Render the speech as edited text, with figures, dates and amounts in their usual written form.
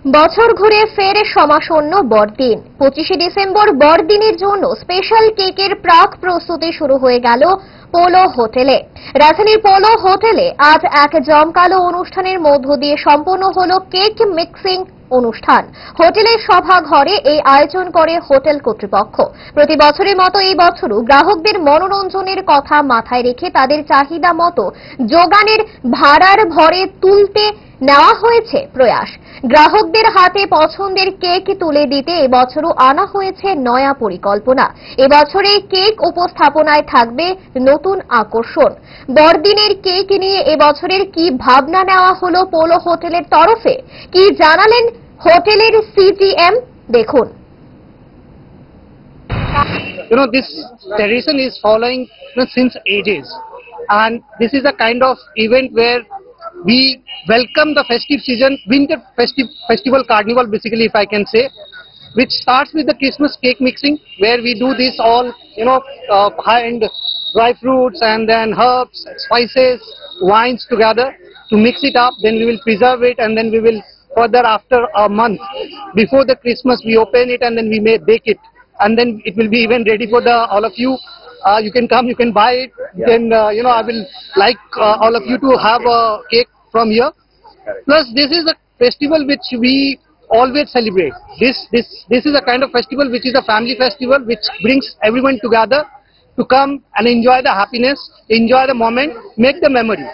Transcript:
বছর ঘুরে ফের সমাসন্ন বড়দিন। 25শে ডিসেম্বর বড়দিনের জন্য স্পেশাল কেকের প্রাক প্রস্তুতি শুরু হয়ে গেল পোলো হোটেলে। রাজধানীর পোলো হোটেলে আজ এক জমকালো অনুষ্ঠানের মধ্য দিয়ে সম্পন্ন হল কেক মিক্সিং অনুষ্ঠান। হোটেলের সভাঘরে এই আয়োজন করে হোটেল কর্তৃপক্ষ। প্রতি বছরের মতো এই বছরও গ্রাহকদের মনোরঞ্জনের কথা মাথায় রেখে তাদের চাহিদা মতো যোগানের ভাড়ার ভরে তুলতে নেওয়া হয়েছে প্রয়াস। গ্রাহকদের হাতে পছন্দের কেক তুলে দিতে এবছরও আনা হয়েছে নয়া পরিকল্পনা। এবছরে কেক উপস্থাপনায় থাকবে নতুন আকর্ষণ। বড়দিনের কেক নিয়ে এবছরের কি ভাবনা নেওয়া হলো পোলো হোটেলের তরফে, কি জানালেন হোটেলের সিজিএম, দেখুন। This tradition is following since ages, and this is a kind of event where we welcome the festive season, winter festival carnival basically, if I can say, which starts with the Christmas cake mixing, where we do this all high-end dry fruits and then herbs, spices, wines together to mix it up. Then we will preserve it, and then we will further, after a month before the Christmas, we open it and then we may bake it, and then it will be even ready for all of you. You can come, you can buy it. Then I will like all of you to have a cake from here. Plus, this is a festival which we always celebrate. This is a kind of festival which is a family festival which brings everyone together to come and enjoy the happiness, enjoy the moment, make the memory.